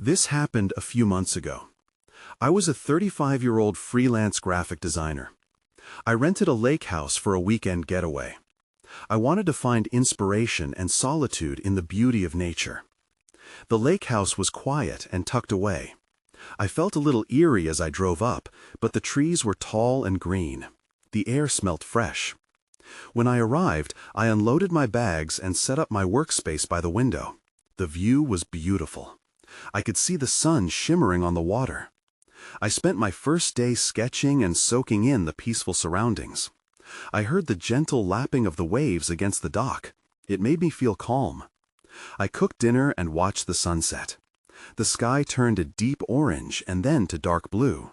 This happened a few months ago. I was a 35-year-old freelance graphic designer. I rented a lake house for a weekend getaway. I wanted to find inspiration and solitude in the beauty of nature. The lake house was quiet and tucked away. I felt a little eerie as I drove up, but the trees were tall and green. The air smelt fresh. When I arrived, I unloaded my bags and set up my workspace by the window. The view was beautiful. I could see the sun shimmering on the water. I spent my first day sketching and soaking in the peaceful surroundings. I heard the gentle lapping of the waves against the dock. It made me feel calm. I cooked dinner and watched the sunset. The sky turned a deep orange and then to dark blue.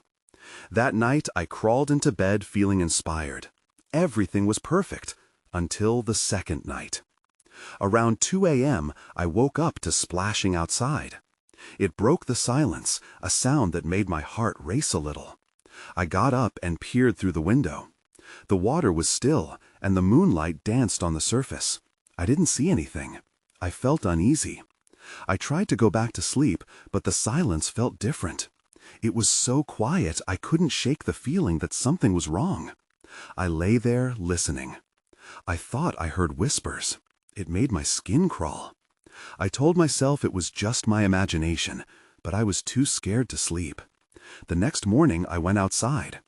That night, I crawled into bed feeling inspired. Everything was perfect, until the second night. Around 2 a.m., I woke up to splashing outside. It broke the silence, a sound that made my heart race a little. I got up and peered through the window. The water was still, and the moonlight danced on the surface. I didn't see anything. I felt uneasy. I tried to go back to sleep, but the silence felt different. It was so quiet I couldn't shake the feeling that something was wrong. I lay there listening. I thought I heard whispers. It made my skin crawl. I told myself it was just my imagination, but I was too scared to sleep. The next morning I went outside.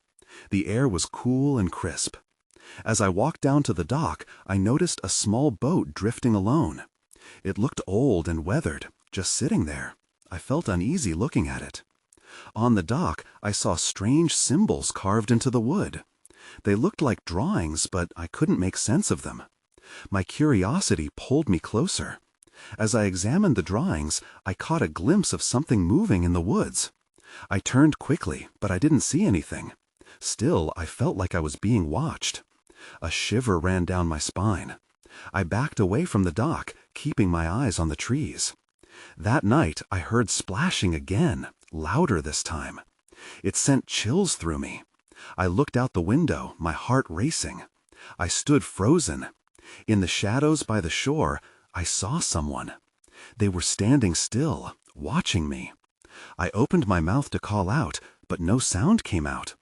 The air was cool and crisp. As I walked down to the dock, I noticed a small boat drifting alone. It looked old and weathered, just sitting there. I felt uneasy looking at it. On the dock, I saw strange symbols carved into the wood. They looked like drawings, but I couldn't make sense of them. My curiosity pulled me closer. As I examined the drawings, I caught a glimpse of something moving in the woods. I turned quickly, but I didn't see anything. Still, I felt like I was being watched. A shiver ran down my spine. I backed away from the dock, keeping my eyes on the trees. That night, I heard splashing again, louder this time. It sent chills through me. I looked out the window, my heart racing. I stood frozen. In the shadows by the shore, I saw someone. They were standing still, watching me. I opened my mouth to call out, but no sound came out.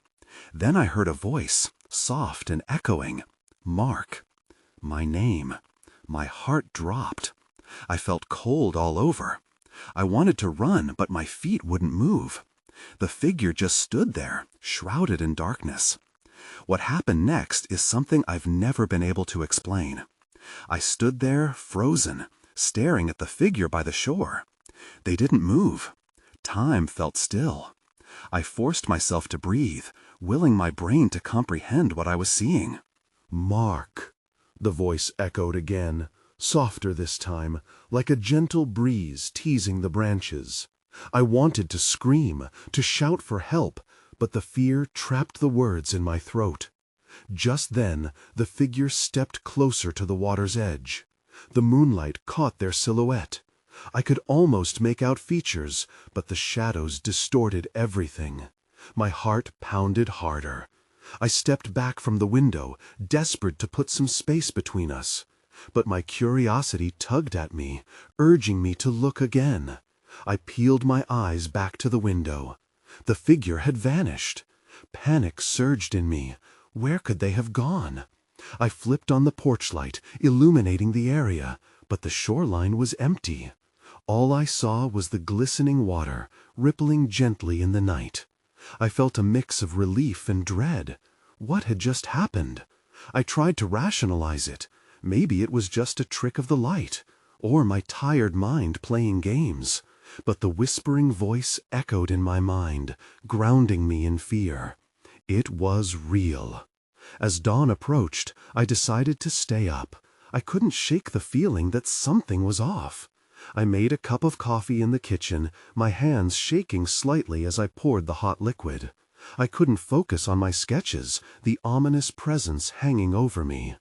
Then I heard a voice, soft and echoing. Mark. My name. My heart dropped. I felt cold all over. I wanted to run, but my feet wouldn't move. The figure just stood there, shrouded in darkness. What happened next is something I've never been able to explain. I stood there, frozen, staring at the figure by the shore. They didn't move. Time felt still. I forced myself to breathe, willing my brain to comprehend what I was seeing. Mark, the voice echoed again, softer this time, like a gentle breeze teasing the branches. I wanted to scream, to shout for help, but the fear trapped the words in my throat. Just then, the figure stepped closer to the water's edge. The moonlight caught their silhouette. I could almost make out features, but the shadows distorted everything. My heart pounded harder. I stepped back from the window, desperate to put some space between us. But my curiosity tugged at me, urging me to look again. I peeled my eyes back to the window. The figure had vanished. Panic surged in me. Where could they have gone? I flipped on the porch light, illuminating the area, but the shoreline was empty. All I saw was the glistening water, rippling gently in the night. I felt a mix of relief and dread. What had just happened? I tried to rationalize it. Maybe it was just a trick of the light, or my tired mind playing games. But the whispering voice echoed in my mind, grounding me in fear. It was real. As dawn approached, I decided to stay up. I couldn't shake the feeling that something was off. I made a cup of coffee in the kitchen, my hands shaking slightly as I poured the hot liquid. I couldn't focus on my sketches, the ominous presence hanging over me.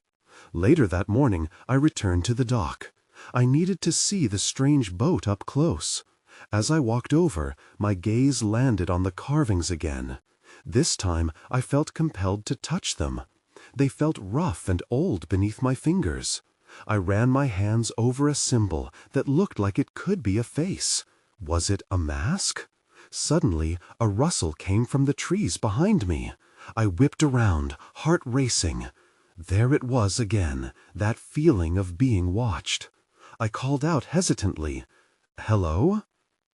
Later that morning, I returned to the dock. I needed to see the strange boat up close. As I walked over, my gaze landed on the carvings again. This time, I felt compelled to touch them. They felt rough and old beneath my fingers. I ran my hands over a symbol that looked like it could be a face. Was it a mask? Suddenly, a rustle came from the trees behind me. I whipped around, heart racing. There it was again, that feeling of being watched. I called out hesitantly, "Hello?"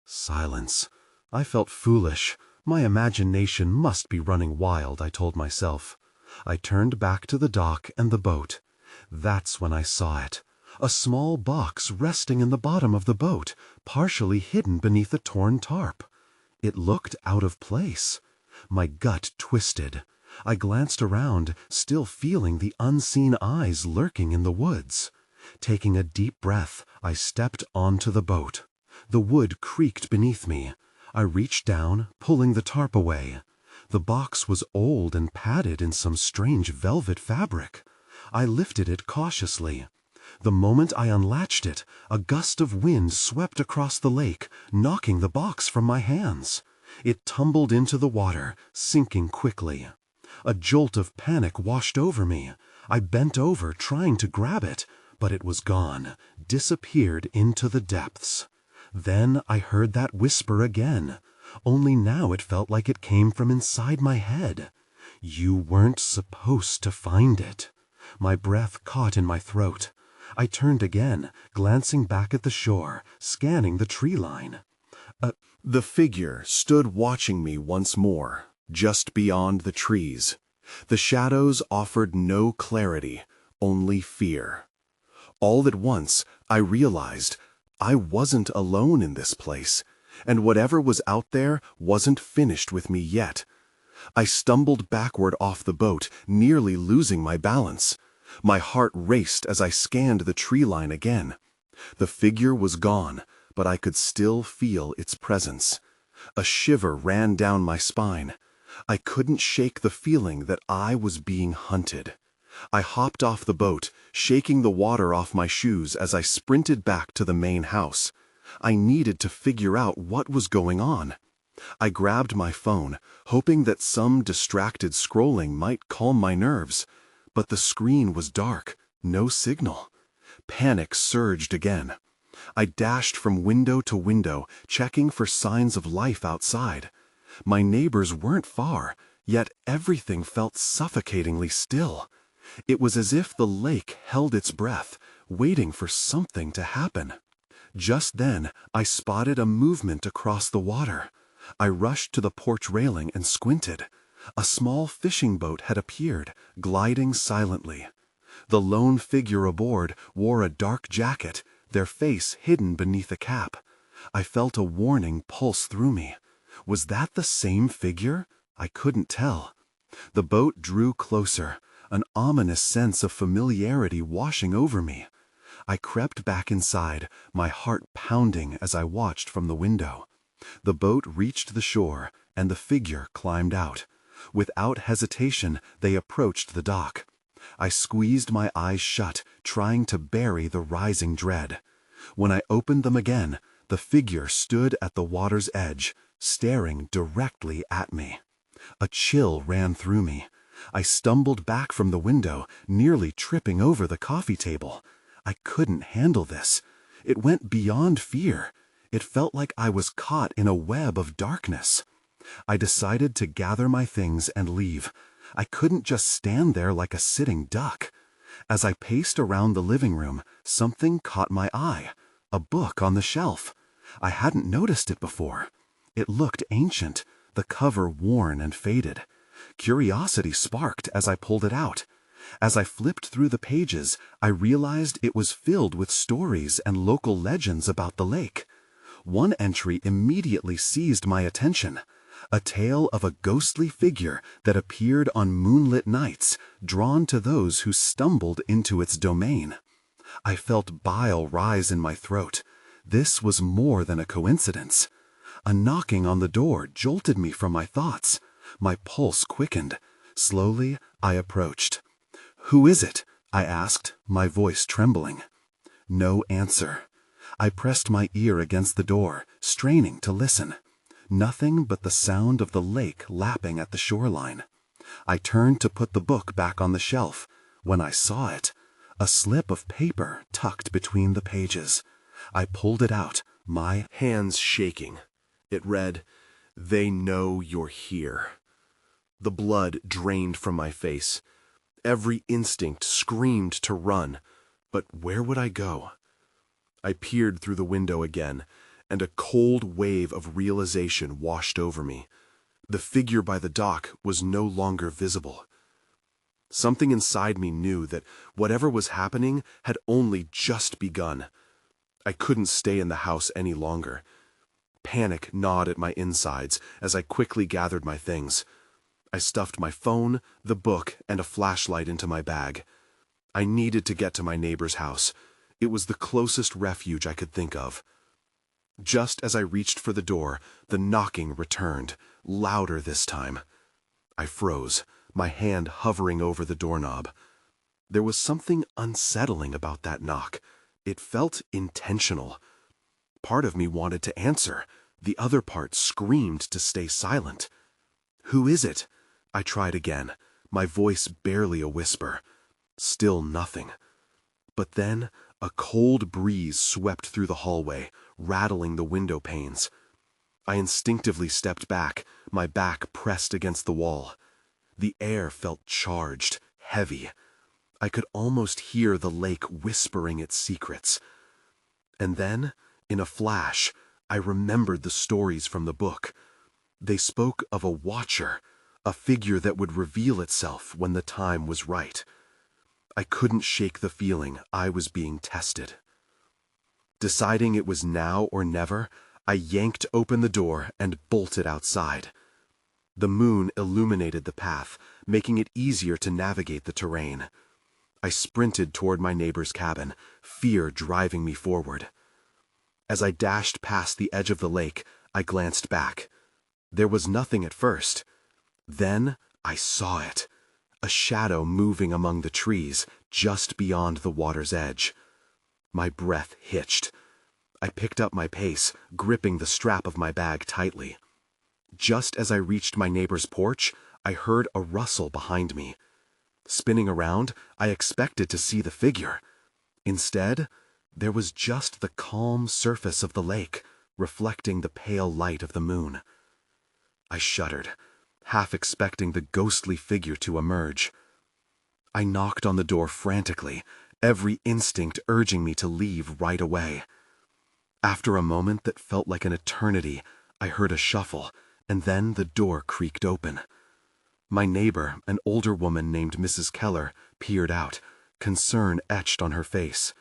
Silence. I felt foolish. My imagination must be running wild, I told myself. I turned back to the dock and the boat. That's when I saw it. A small box resting in the bottom of the boat, partially hidden beneath a torn tarp. It looked out of place. My gut twisted. I glanced around, still feeling the unseen eyes lurking in the woods. Taking a deep breath, I stepped onto the boat. The wood creaked beneath me. I reached down, pulling the tarp away. The box was old and padded in some strange velvet fabric. I lifted it cautiously. The moment I unlatched it, a gust of wind swept across the lake, knocking the box from my hands. It tumbled into the water, sinking quickly. A jolt of panic washed over me. I bent over, trying to grab it, but it was gone, disappeared into the depths. Then I heard that whisper again, only now it felt like it came from inside my head. You weren't supposed to find it. My breath caught in my throat. I turned again, glancing back at the shore, scanning the tree line. The figure stood watching me once more, just beyond the trees. The shadows offered no clarity, only fear. All at once, I realized I wasn't alone in this place, and whatever was out there wasn't finished with me yet. I stumbled backward off the boat, nearly losing my balance. My heart raced as I scanned the tree line again. The figure was gone, but I could still feel its presence. A shiver ran down my spine. I couldn't shake the feeling that I was being hunted. I hopped off the boat, shaking the water off my shoes as I sprinted back to the main house. I needed to figure out what was going on. I grabbed my phone, hoping that some distracted scrolling might calm my nerves. But the screen was dark, no signal. Panic surged again. I dashed from window to window, checking for signs of life outside. My neighbors weren't far, yet everything felt suffocatingly still. It was as if the lake held its breath, waiting for something to happen. Just then, I spotted a movement across the water. I rushed to the porch railing and squinted. A small fishing boat had appeared, gliding silently. The lone figure aboard wore a dark jacket, their face hidden beneath a cap. I felt a warning pulse through me. Was that the same figure? I couldn't tell. The boat drew closer, an ominous sense of familiarity washing over me. I crept back inside, my heart pounding as I watched from the window. The boat reached the shore, and the figure climbed out. Without hesitation, they approached the dock. I squeezed my eyes shut, trying to bury the rising dread. When I opened them again, the figure stood at the water's edge, staring directly at me. A chill ran through me. I stumbled back from the window, nearly tripping over the coffee table. I couldn't handle this. It went beyond fear. It felt like I was caught in a web of darkness. I decided to gather my things and leave. I couldn't just stand there like a sitting duck. As I paced around the living room, something caught my eye. A book on the shelf. I hadn't noticed it before. It looked ancient, the cover worn and faded. Curiosity sparked as I pulled it out. As I flipped through the pages, I realized it was filled with stories and local legends about the lake. One entry immediately seized my attention. A tale of a ghostly figure that appeared on moonlit nights, drawn to those who stumbled into its domain. I felt bile rise in my throat. This was more than a coincidence. A knocking on the door jolted me from my thoughts. My pulse quickened. Slowly, I approached. "Who is it?" I asked, my voice trembling. No answer. I pressed my ear against the door, straining to listen. Nothing but the sound of the lake lapping at the shoreline. I turned to put the book back on the shelf, when I saw it, a slip of paper tucked between the pages. I pulled it out, my hands shaking. It read, "They know you're here." The blood drained from my face. Every instinct screamed to run, but where would I go? I peered through the window again, and a cold wave of realization washed over me. The figure by the dock was no longer visible. Something inside me knew that whatever was happening had only just begun. I couldn't stay in the house any longer. Panic gnawed at my insides as I quickly gathered my things. I stuffed my phone, the book, and a flashlight into my bag. I needed to get to my neighbor's house. It was the closest refuge I could think of. Just as I reached for the door, the knocking returned, louder this time. I froze, my hand hovering over the doorknob. There was something unsettling about that knock. It felt intentional. Part of me wanted to answer. The other part screamed to stay silent. "Who is it?" I tried again, my voice barely a whisper. Still nothing. But then a cold breeze swept through the hallway, rattling the window panes. I instinctively stepped back, my back pressed against the wall. The air felt charged, heavy. I could almost hear the lake whispering its secrets. And then, in a flash, I remembered the stories from the book. They spoke of a watcher, a figure that would reveal itself when the time was right. I couldn't shake the feeling I was being tested. Deciding it was now or never, I yanked open the door and bolted outside. The moon illuminated the path, making it easier to navigate the terrain. I sprinted toward my neighbor's cabin, fear driving me forward. As I dashed past the edge of the lake, I glanced back. There was nothing at first. Then I saw it, a shadow moving among the trees just beyond the water's edge. My breath hitched. I picked up my pace, gripping the strap of my bag tightly. Just as I reached my neighbor's porch, I heard a rustle behind me. Spinning around, I expected to see the figure. Instead, there was just the calm surface of the lake, reflecting the pale light of the moon. I shuddered, half expecting the ghostly figure to emerge. I knocked on the door frantically, every instinct urging me to leave right away. After a moment that felt like an eternity, I heard a shuffle, and then the door creaked open. My neighbor, an older woman named Mrs. Keller, peered out, concern etched on her face.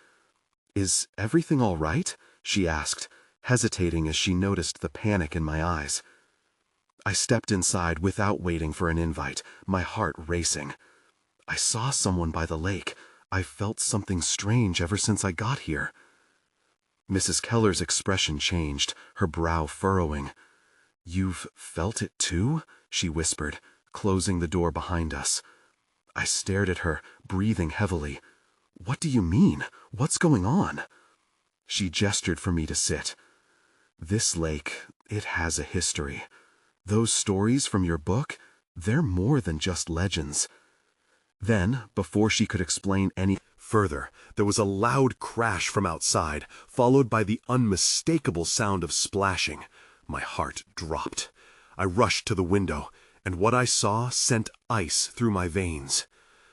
"Is everything all right?" she asked, hesitating as she noticed the panic in my eyes. I stepped inside without waiting for an invite, my heart racing. I saw someone by the lake. I felt something strange ever since I got here. Mrs. Keller's expression changed, her brow furrowing. "You've felt it too?" she whispered, closing the door behind us. I stared at her, breathing heavily. "What do you mean? What's going on?" She gestured for me to sit. "This lake, it has a history. Those stories from your book, they're more than just legends." Then, before she could explain any further, there was a loud crash from outside, followed by the unmistakable sound of splashing. My heart dropped. I rushed to the window, and what I saw sent ice through my veins.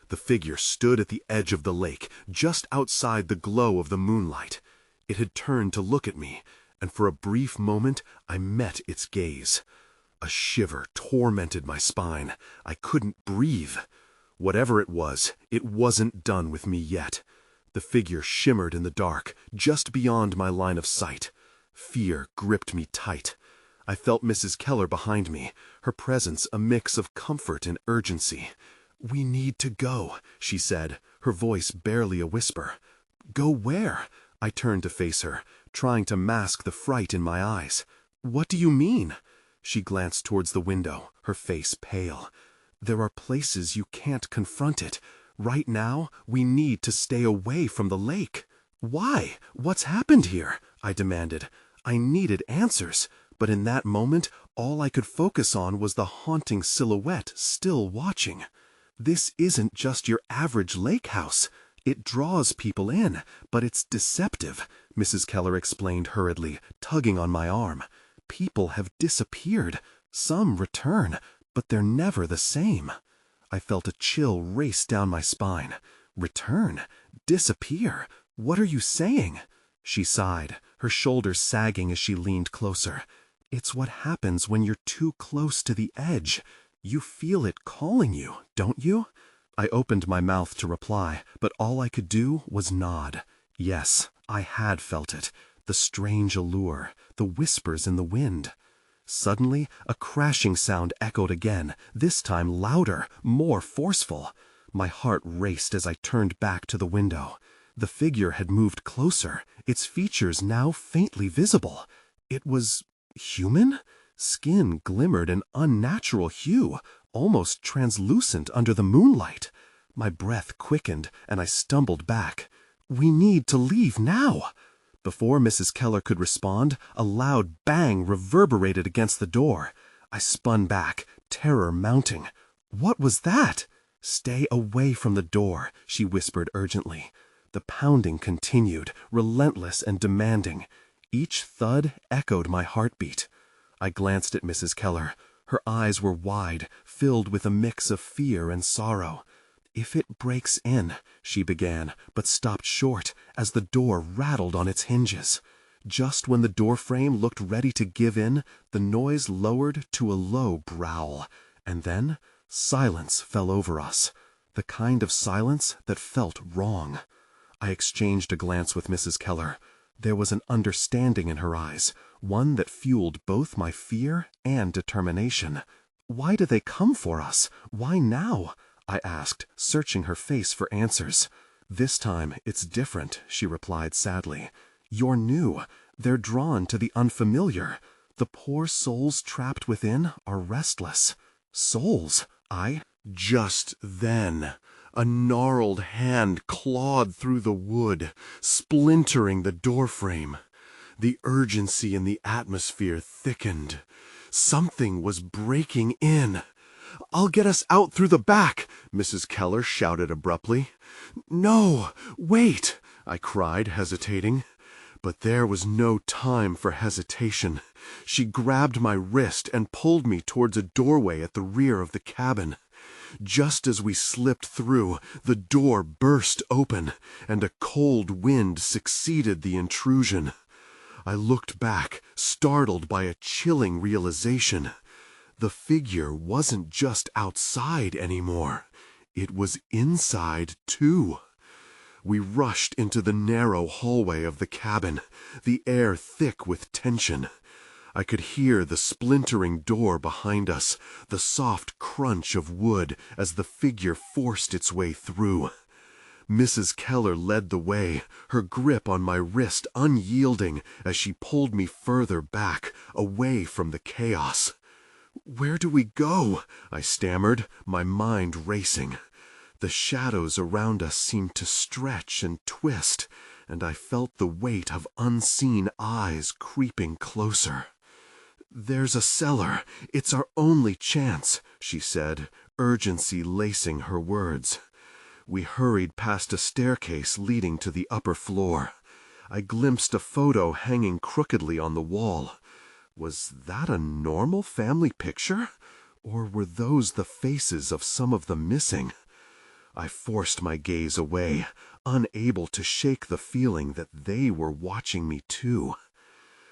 The figure stood at the edge of the lake, just outside the glow of the moonlight. It had turned to look at me, and for a brief moment I met its gaze. A shiver tormented my spine. I couldn't breathe. Whatever it wasn't done with me yet. The figure shimmered in the dark, just beyond my line of sight. Fear gripped me tight. I felt Mrs. Keller behind me, her presence a mix of comfort and urgency. "We need to go," she said, her voice barely a whisper. "Go where?" I turned to face her, trying to mask the fright in my eyes. "What do you mean?" She glanced towards the window, her face pale. "There are places you can't confront it. Right now, we need to stay away from the lake." "Why? What's happened here?" I demanded. I needed answers, but in that moment, all I could focus on was the haunting silhouette still watching. "This isn't just your average lake house," It draws people in, but it's deceptive, Mrs. Keller explained hurriedly, tugging on my arm. People have disappeared. Some return, but they're never the same. I felt a chill race down my spine. Return? Disappear? What are you saying? She sighed, her shoulders sagging as she leaned closer. It's what happens when you're too close to the edge. You feel it calling you, don't you? I opened my mouth to reply, but all I could do was nod. Yes, I had felt it. The strange allure, the whispers in the wind. Suddenly, a crashing sound echoed again, this time louder, more forceful. My heart raced as I turned back to the window. The figure had moved closer, its features now faintly visible. It was human? Skin glimmered an unnatural hue, almost translucent under the moonlight. My breath quickened, and I stumbled back. We need to leave now. Before Mrs. Keller could respond, a loud bang reverberated against the door. I spun back, terror mounting. What was that? Stay away from the door, she whispered urgently. The pounding continued, relentless and demanding. Each thud echoed my heartbeat. I glanced at Mrs. Keller. Her eyes were wide, filled with a mix of fear and sorrow. If it breaks in, she began, but stopped short as the door rattled on its hinges. Just when the doorframe looked ready to give in, the noise lowered to a low growl, and then silence fell over us, the kind of silence that felt wrong. I exchanged a glance with Mrs. Keller. There was an understanding in her eyes, one that fueled both my fear and determination. Why do they come for us? Why now? I asked, searching her face for answers. This time it's different, she replied sadly. You're new. They're drawn to the unfamiliar. The poor souls trapped within are restless. Souls? Just then, a gnarled hand clawed through the wood, splintering the doorframe. The urgency in the atmosphere thickened. Something was breaking in. "I'll get us out through the back," Mrs. Keller shouted abruptly. "No, wait," I cried, hesitating. But there was no time for hesitation. She grabbed my wrist and pulled me towards a doorway at the rear of the cabin. Just as we slipped through, the door burst open, and a cold wind succeeded the intrusion. I looked back, startled by a chilling realization. The figure wasn't just outside anymore. It was inside, too. We rushed into the narrow hallway of the cabin, the air thick with tension. I could hear the splintering door behind us, the soft crunch of wood as the figure forced its way through. Mrs. Keller led the way, her grip on my wrist unyielding as she pulled me further back, away from the chaos. "Where do we go?" I stammered, my mind racing. The shadows around us seemed to stretch and twist, and I felt the weight of unseen eyes creeping closer. "There's a cellar. It's our only chance," she said, urgency lacing her words. We hurried past a staircase leading to the upper floor. I glimpsed a photo hanging crookedly on the wall. Was that a normal family picture? Or were those the faces of some of the missing? I forced my gaze away, unable to shake the feeling that they were watching me too.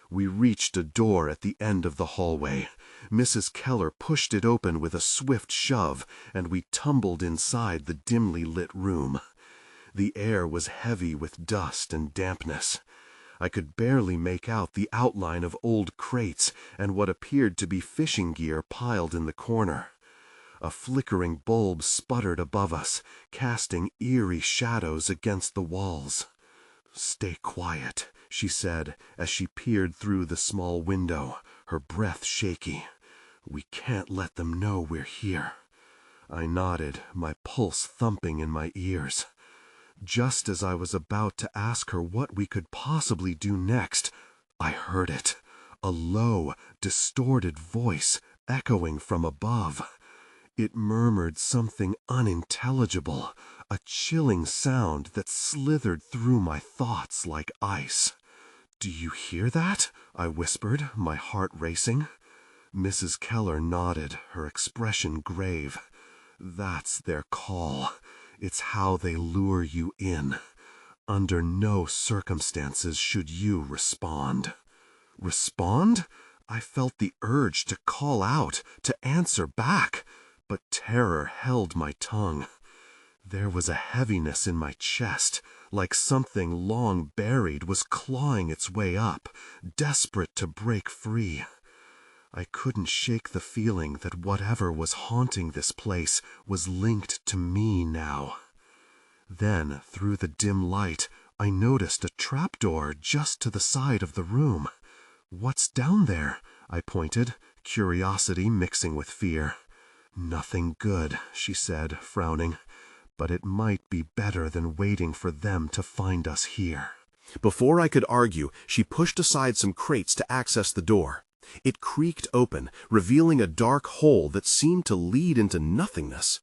We reached a door at the end of the hallway. Mrs. Keller pushed it open with a swift shove, and we tumbled inside the dimly lit room. The air was heavy with dust and dampness. I could barely make out the outline of old crates and what appeared to be fishing gear piled in the corner. A flickering bulb sputtered above us, casting eerie shadows against the walls. "Stay quiet," she said as she peered through the small window, her breath shaky. "We can't let them know we're here." I nodded, my pulse thumping in my ears. Just as I was about to ask her what we could possibly do next, I heard it, a low, distorted voice echoing from above. It murmured something unintelligible, a chilling sound that slithered through my thoughts like ice. "Do you hear that?" I whispered, my heart racing. Mrs. Keller nodded, her expression grave. "That's their call. It's how they lure you in. Under no circumstances should you respond." Respond? I felt the urge to call out, to answer back, but terror held my tongue. There was a heaviness in my chest, like something long buried was clawing its way up, desperate to break free. I couldn't shake the feeling that whatever was haunting this place was linked to me now. Then, through the dim light, I noticed a trapdoor just to the side of the room. "What's down there?" I pointed, curiosity mixing with fear. "Nothing good," she said, frowning, "but it might be better than waiting for them to find us here." Before I could argue, she pushed aside some crates to access the door. It creaked open, revealing a dark hole that seemed to lead into nothingness.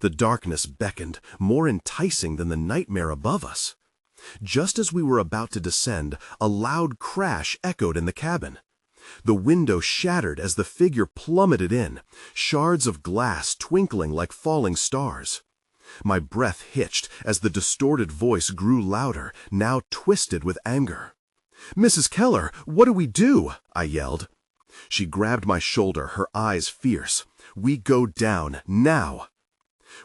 The darkness beckoned, more enticing than the nightmare above us. Just as we were about to descend, a loud crash echoed in the cabin. The window shattered as the figure plummeted in, shards of glass twinkling like falling stars. My breath hitched as the distorted voice grew louder, now twisted with anger. "Mrs. Keller, what do we do?" I yelled. She grabbed my shoulder, her eyes fierce. "We go down, now."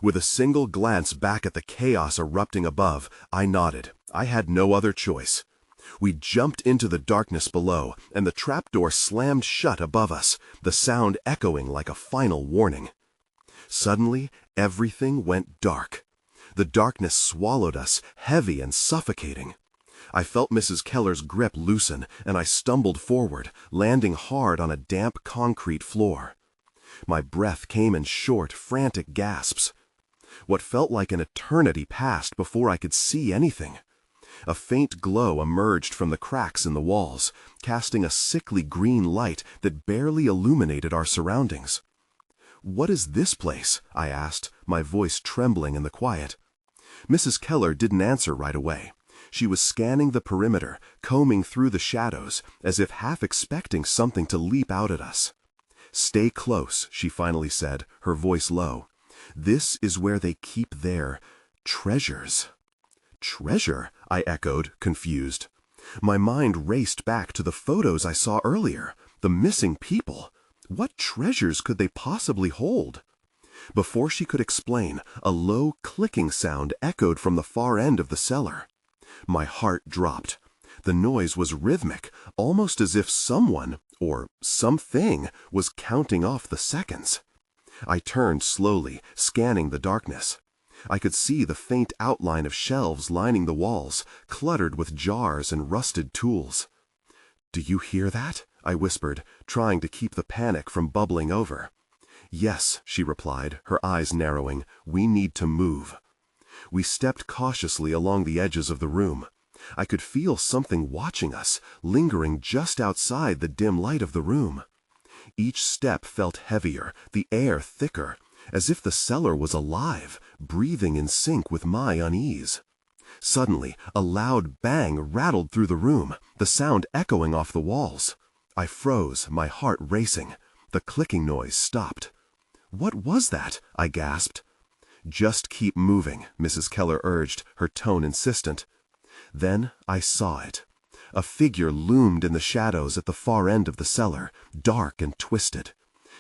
With a single glance back at the chaos erupting above, I nodded. I had no other choice. We jumped into the darkness below, and the trapdoor slammed shut above us, the sound echoing like a final warning. Suddenly, everything went dark. The darkness swallowed us, heavy and suffocating. I felt Mrs. Keller's grip loosen, and I stumbled forward, landing hard on a damp concrete floor. My breath came in short, frantic gasps. What felt like an eternity passed before I could see anything. A faint glow emerged from the cracks in the walls, casting a sickly green light that barely illuminated our surroundings. "What is this place?" I asked, my voice trembling in the quiet. Mrs. Keller didn't answer right away. She was scanning the perimeter, combing through the shadows, as if half expecting something to leap out at us. "Stay close," she finally said, her voice low. "This is where they keep their treasures." "Treasure?" I echoed, confused. My mind raced back to the photos I saw earlier, the missing people. What treasures could they possibly hold? Before she could explain, a low clicking sound echoed from the far end of the cellar. My heart dropped. The noise was rhythmic, almost as if someone, or something, was counting off the seconds. I turned slowly, scanning the darkness. I could see the faint outline of shelves lining the walls, cluttered with jars and rusted tools. "Do you hear that?" I whispered, trying to keep the panic from bubbling over. "Yes," she replied, her eyes narrowing. "We need to move." We stepped cautiously along the edges of the room. I could feel something watching us, lingering just outside the dim light of the room. Each step felt heavier, the air thicker, as if the cellar was alive, breathing in sync with my unease. Suddenly, a loud bang rattled through the room, the sound echoing off the walls. I froze, my heart racing. The clicking noise stopped. "What was that?" I gasped. "Just keep moving," Mrs. Keller urged, her tone insistent. Then I saw it. A figure loomed in the shadows at the far end of the cellar, dark and twisted.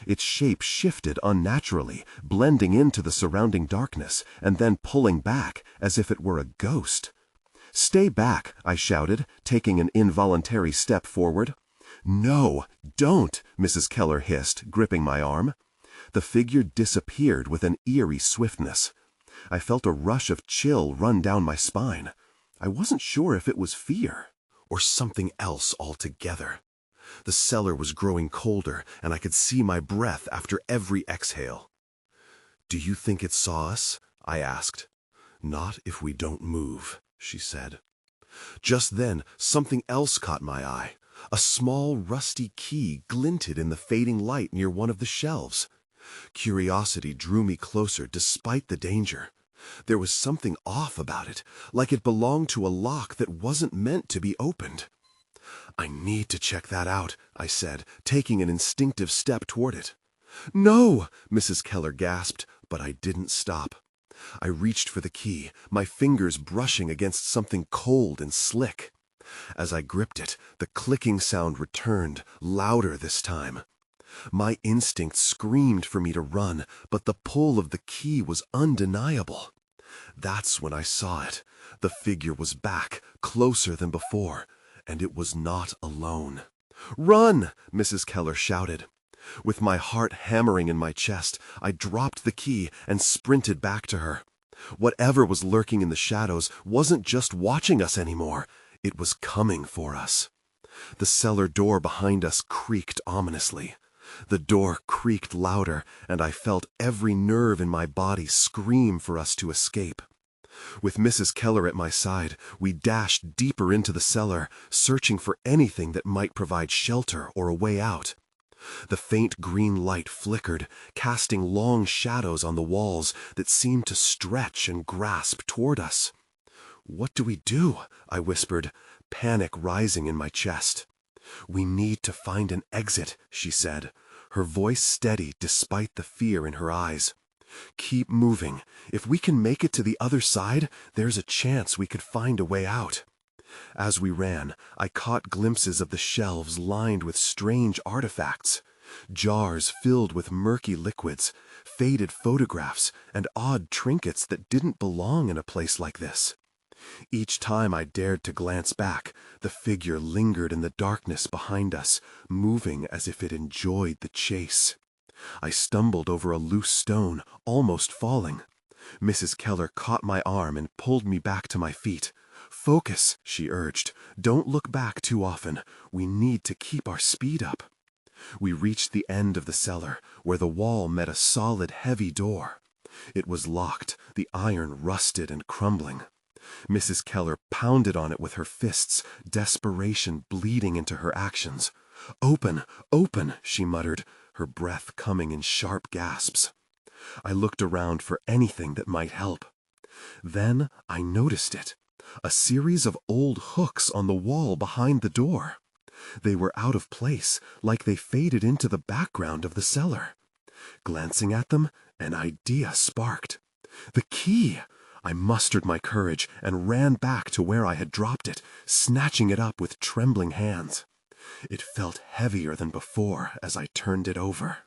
Its shape shifted unnaturally, blending into the surrounding darkness, and then pulling back, as if it were a ghost. "Stay back," I shouted, taking an involuntary step forward. "No, don't," Mrs. Keller hissed, gripping my arm. The figure disappeared with an eerie swiftness. I felt a rush of chill run down my spine. I wasn't sure if it was fear or something else altogether. The cellar was growing colder, and I could see my breath after every exhale. "Do you think it saw us?" I asked. "Not if we don't move," she said. Just then, something else caught my eye. A small, rusty key glinted in the fading light near one of the shelves. Curiosity drew me closer despite the danger. There was something off about it, like it belonged to a lock that wasn't meant to be opened. "I need to check that out," I said, taking an instinctive step toward it. "No!" Mrs. Keller gasped, but I didn't stop. I reached for the key, my fingers brushing against something cold and slick. As I gripped it, the clicking sound returned, louder this time. My instinct screamed for me to run, but the pull of the key was undeniable. That's when I saw it. The figure was back, closer than before, and it was not alone. "Run!" Mrs. Keller shouted. With my heart hammering in my chest, I dropped the key and sprinted back to her. Whatever was lurking in the shadows wasn't just watching us anymore. It was coming for us. The cellar door behind us creaked ominously. The door creaked louder, and I felt every nerve in my body scream for us to escape. With Mrs. Keller at my side, we dashed deeper into the cellar, searching for anything that might provide shelter or a way out. The faint green light flickered, casting long shadows on the walls that seemed to stretch and grasp toward us. "What do we do?" I whispered, panic rising in my chest. "We need to find an exit," she said, her voice steady despite the fear in her eyes. "Keep moving. If we can make it to the other side, there's a chance we could find a way out." As we ran, I caught glimpses of the shelves lined with strange artifacts. Jars filled with murky liquids, faded photographs, and odd trinkets that didn't belong in a place like this. Each time I dared to glance back, the figure lingered in the darkness behind us, moving as if it enjoyed the chase. I stumbled over a loose stone, almost falling. Mrs. Keller caught my arm and pulled me back to my feet. "Focus," she urged. "Don't look back too often. We need to keep our speed up." We reached the end of the cellar, where the wall met a solid, heavy door. It was locked, the iron rusted and crumbling. Mrs. Keller pounded on it with her fists, desperation bleeding into her actions. "Open, open," she muttered, her breath coming in sharp gasps. I looked around for anything that might help. Then I noticed it. A series of old hooks on the wall behind the door. They were out of place, like they faded into the background of the cellar. Glancing at them, an idea sparked. The key! I mustered my courage and ran back to where I had dropped it, snatching it up with trembling hands. It felt heavier than before as I turned it over.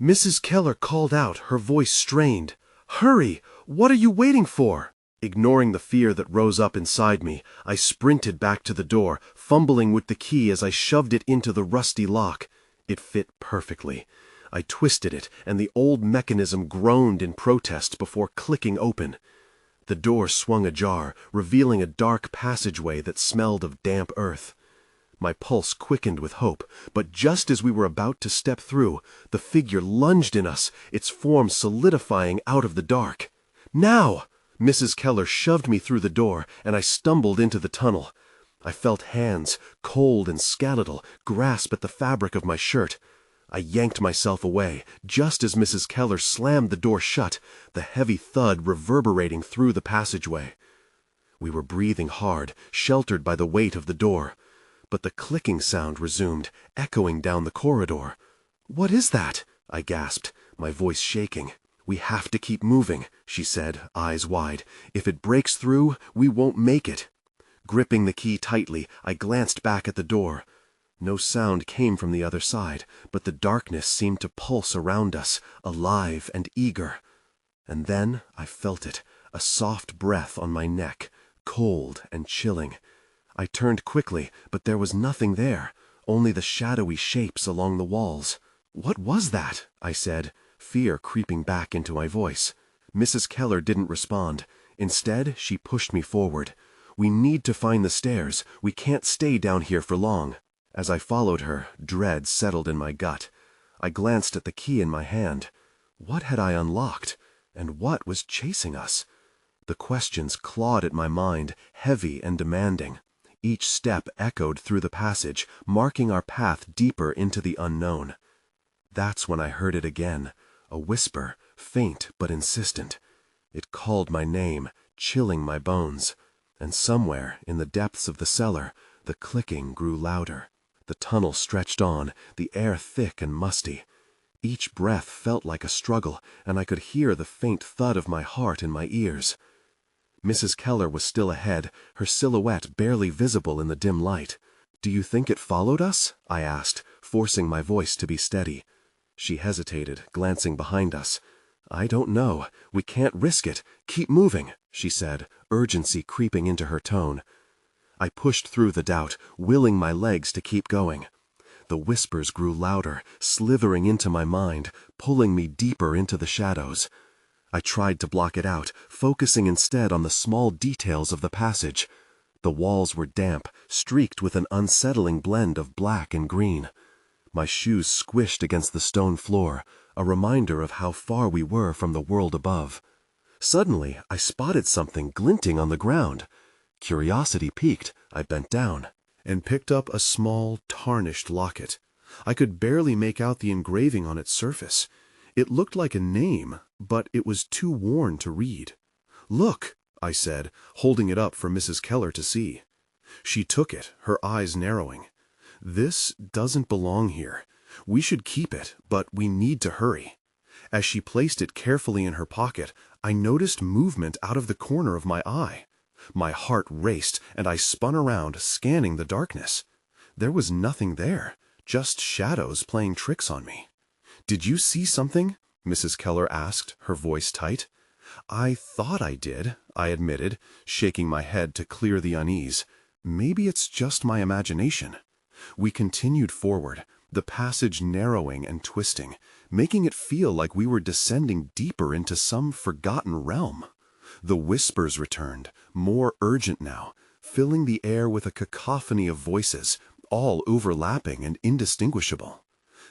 Mrs. Keller called out, her voice strained. "Hurry! What are you waiting for?" Ignoring the fear that rose up inside me, I sprinted back to the door, fumbling with the key as I shoved it into the rusty lock. It fit perfectly. I twisted it, and the old mechanism groaned in protest before clicking open. The door swung ajar, revealing a dark passageway that smelled of damp earth. My pulse quickened with hope, but just as we were about to step through, the figure lunged in us, its form solidifying out of the dark. "Now!" Mrs. Keller shoved me through the door, and I stumbled into the tunnel. I felt hands, cold and skeletal, grasp at the fabric of my shirt. I yanked myself away, just as Mrs. Keller slammed the door shut, the heavy thud reverberating through the passageway. We were breathing hard, sheltered by the weight of the door. But the clicking sound resumed, echoing down the corridor. "What is that?" I gasped, my voice shaking. "We have to keep moving," she said, eyes wide. "If it breaks through, we won't make it." Gripping the key tightly, I glanced back at the door. No sound came from the other side, but the darkness seemed to pulse around us, alive and eager. And then I felt it, a soft breath on my neck, cold and chilling. I turned quickly, but there was nothing there, only the shadowy shapes along the walls. "What was that?" I said, fear creeping back into my voice. Mrs. Keller didn't respond. Instead, she pushed me forward. "We need to find the stairs. We can't stay down here for long." As I followed her, dread settled in my gut. I glanced at the key in my hand. What had I unlocked? And what was chasing us? The questions clawed at my mind, heavy and demanding. Each step echoed through the passage, marking our path deeper into the unknown. That's when I heard it again, A whisper, faint but insistent. It called my name, chilling my bones. And somewhere, in the depths of the cellar, the clicking grew louder. The tunnel stretched on, the air thick and musty. Each breath felt like a struggle, and I could hear the faint thud of my heart in my ears. Mrs. Keller was still ahead, her silhouette barely visible in the dim light. "Do you think it followed us?" I asked, forcing my voice to be steady. She hesitated, glancing behind us. "I don't know. We can't risk it. Keep moving," she said, urgency creeping into her tone. I pushed through the doubt, willing my legs to keep going. The whispers grew louder, slithering into my mind, pulling me deeper into the shadows. I tried to block it out, focusing instead on the small details of the passage. The walls were damp, streaked with an unsettling blend of black and green. My shoes squished against the stone floor, a reminder of how far we were from the world above. Suddenly, I spotted something glinting on the ground. Curiosity piqued, I bent down and picked up a small, tarnished locket. I could barely make out the engraving on its surface. It looked like a name, but it was too worn to read. "Look," I said, holding it up for Mrs. Keller to see. She took it, her eyes narrowing. "This doesn't belong here. We should keep it, but we need to hurry." As she placed it carefully in her pocket, I noticed movement out of the corner of my eye. My heart raced, and I spun around, scanning the darkness. There was nothing there, just shadows playing tricks on me. "Did you see something?" Mrs. Keller asked, her voice tight. "I thought I did," I admitted, shaking my head to clear the unease. "Maybe it's just my imagination." We continued forward, the passage narrowing and twisting, making it feel like we were descending deeper into some forgotten realm. The whispers returned, more urgent now, filling the air with a cacophony of voices, all overlapping and indistinguishable.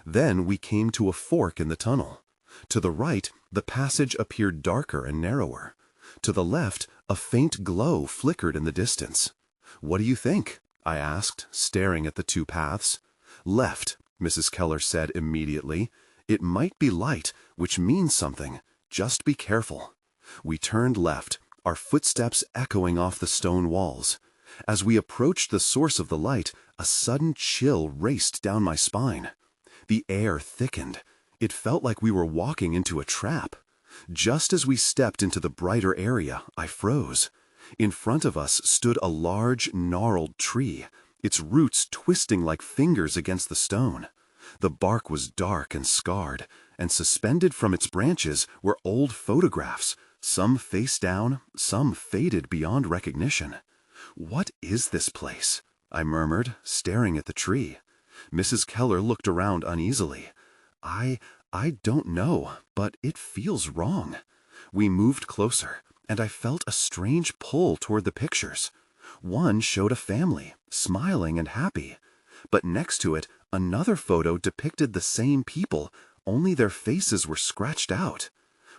Then we came to a fork in the tunnel. To the right, the passage appeared darker and narrower. To the left, a faint glow flickered in the distance. "What do you think?" I asked, staring at the two paths. "Left," Mrs. Keller said immediately. "It might be light, which means something. Just be careful." We turned left, our footsteps echoing off the stone walls. As we approached the source of the light, a sudden chill raced down my spine. The air thickened. It felt like we were walking into a trap. Just as we stepped into the brighter area, I froze. In front of us stood a large, gnarled tree, its roots twisting like fingers against the stone. The bark was dark and scarred, and suspended from its branches were old photographs, some face down, some faded beyond recognition. "What is this place?" I murmured, staring at the tree. Mrs. Keller looked around uneasily. I don't know, but it feels wrong." We moved closer, and I felt a strange pull toward the pictures. One showed a family, smiling and happy. But next to it, another photo depicted the same people, only their faces were scratched out.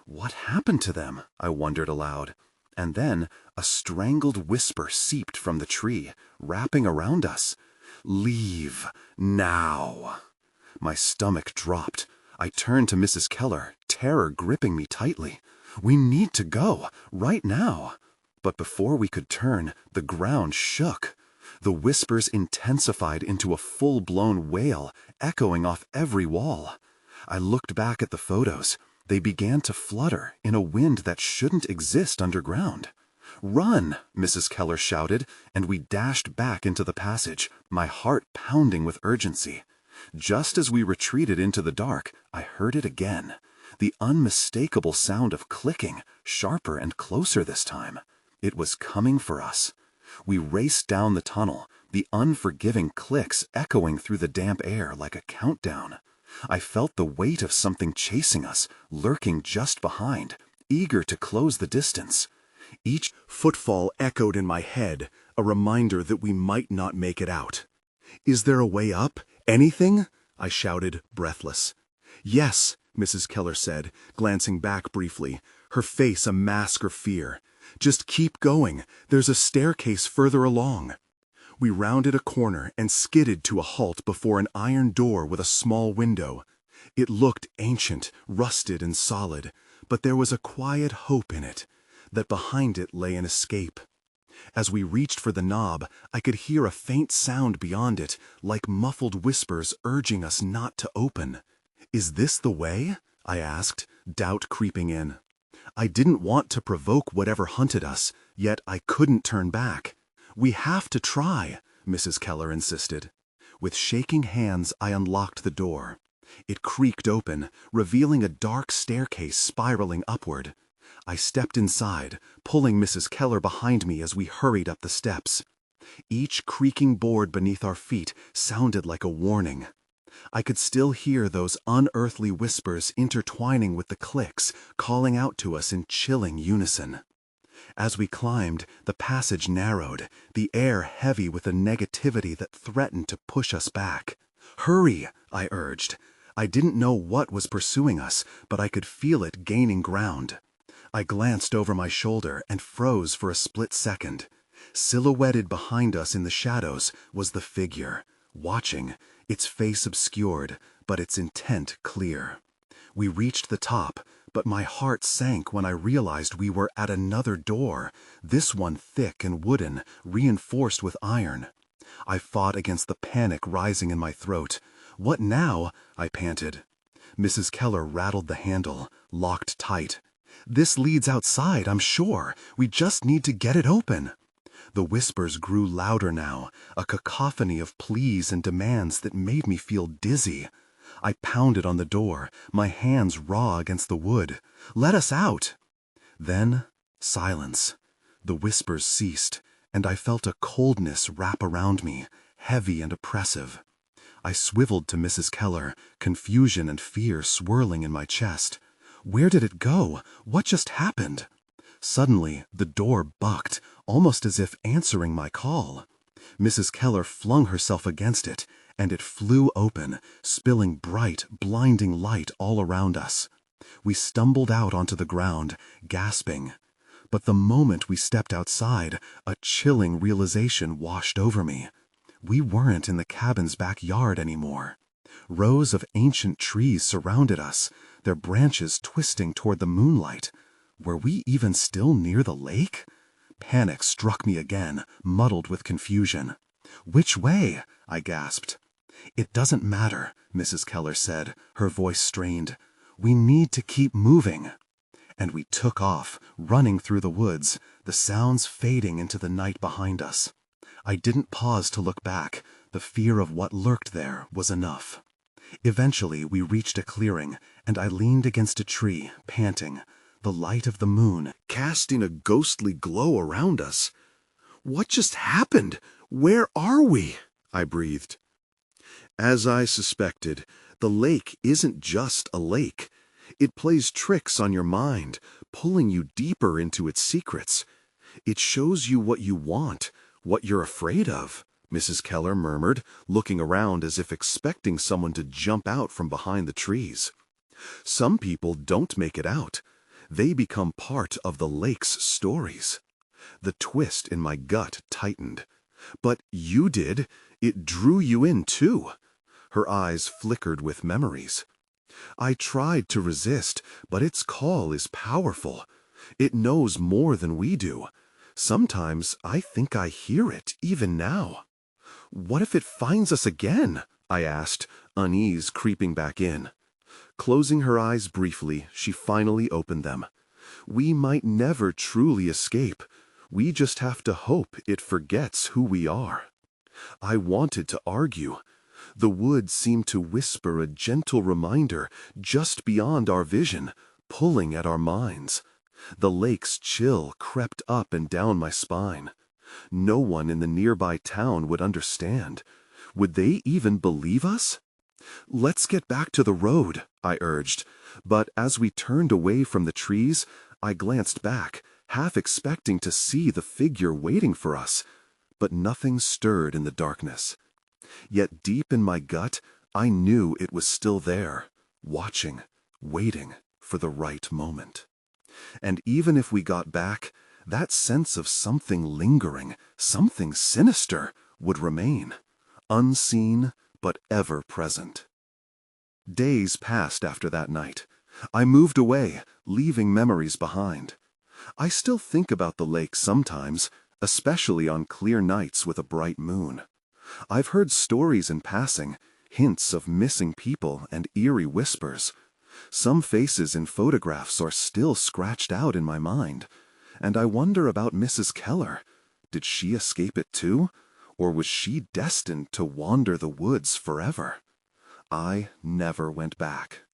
What happened to them? I wondered aloud. And then a strangled whisper seeped from the tree, wrapping around us. "Leave now." My stomach dropped. I turned to Mrs. Keller, terror gripping me tightly. "We need to go, right now." But before we could turn, the ground shook. The whispers intensified into a full-blown wail, echoing off every wall. I looked back at the photos. They began to flutter in a wind that shouldn't exist underground. "Run!" Mrs. Keller shouted, and we dashed back into the passage, my heart pounding with urgency. Just as we retreated into the dark, I heard it again. The unmistakable sound of clicking, sharper and closer this time. It was coming for us. We raced down the tunnel, the unforgiving clicks echoing through the damp air like a countdown. I felt the weight of something chasing us, lurking just behind, eager to close the distance. Each footfall echoed in my head, a reminder that we might not make it out. "Is there a way up? Anything?" I shouted, breathless. "Yes," Mrs. Keller said, glancing back briefly, her face a mask of fear. "Just keep going. There's a staircase further along." We rounded a corner and skidded to a halt before an iron door with a small window. It looked ancient, rusted and solid, but there was a quiet hope in it, that behind it lay an escape. As we reached for the knob, I could hear a faint sound beyond it, like muffled whispers urging us not to open. "Is this the way?" I asked, doubt creeping in. I didn't want to provoke whatever hunted us, yet I couldn't turn back. "We have to try," Mrs. Keller insisted. With shaking hands, I unlocked the door. It creaked open, revealing a dark staircase spiraling upward. I stepped inside, pulling Mrs. Keller behind me as we hurried up the steps. Each creaking board beneath our feet sounded like a warning. I could still hear those unearthly whispers intertwining with the clicks, calling out to us in chilling unison. As we climbed, the passage narrowed, the air heavy with a negativity that threatened to push us back. "Hurry," I urged. I didn't know what was pursuing us, but I could feel it gaining ground. I glanced over my shoulder and froze for a split second. Silhouetted behind us in the shadows was the figure, watching, its face obscured, but its intent clear. We reached the top, but my heart sank when I realized we were at another door, this one thick and wooden, reinforced with iron. I fought against the panic rising in my throat. "What now?" I panted. Mrs. Keller rattled the handle, locked tight. "This leads outside, I'm sure. We just need to get it open." The whispers grew louder now, a cacophony of pleas and demands that made me feel dizzy. I pounded on the door, my hands raw against the wood. "Let us out!" Then, silence. The whispers ceased, and I felt a coldness wrap around me, heavy and oppressive. I swiveled to Mrs. Keller, confusion and fear swirling in my chest. Where did it go? What just happened? Suddenly, the door bucked, almost as if answering my call. Mrs. Keller flung herself against it, and it flew open, spilling bright, blinding light all around us. We stumbled out onto the ground, gasping. But the moment we stepped outside, a chilling realization washed over me. We weren't in the cabin's backyard anymore. Rows of ancient trees surrounded us, their branches twisting toward the moonlight. Were we even still near the lake? Panic struck me again, muddled with confusion. "Which way?" I gasped. "It doesn't matter," Mrs. Keller said, her voice strained. "We need to keep moving." And we took off, running through the woods, the sounds fading into the night behind us. I didn't pause to look back. The fear of what lurked there was enough. Eventually, we reached a clearing, and I leaned against a tree, panting, the light of the moon casting a ghostly glow around us. "What just happened? Where are we?" I breathed. As I suspected, the lake isn't just a lake. It plays tricks on your mind, pulling you deeper into its secrets. It shows you what you want, what you're afraid of, Mrs. Keller murmured, looking around as if expecting someone to jump out from behind the trees. "Some people don't make it out. They become part of the lake's stories." The twist in my gut tightened. "But you did. It drew you in, too." Her eyes flickered with memories. "I tried to resist, but its call is powerful. It knows more than we do. Sometimes I think I hear it, even now." "What if it finds us again?" I asked, unease creeping back in. Closing her eyes briefly, she finally opened them. "We might never truly escape. We just have to hope it forgets who we are." I wanted to argue. The woods seemed to whisper a gentle reminder just beyond our vision, pulling at our minds. The lake's chill crept up and down my spine. No one in the nearby town would understand. Would they even believe us? "Let's get back to the road," I urged. But as we turned away from the trees, I glanced back, half expecting to see the figure waiting for us. But nothing stirred in the darkness. Yet deep in my gut, I knew it was still there, watching, waiting for the right moment. And even if we got back, that sense of something lingering, something sinister, would remain, unseen but ever present. Days passed after that night. I moved away, leaving memories behind. I still think about the lake sometimes, especially on clear nights with a bright moon. I've heard stories in passing, hints of missing people and eerie whispers. Some faces in photographs are still scratched out in my mind. And I wonder about Mrs. Keller. Did she escape it too? Or was she destined to wander the woods forever? I never went back.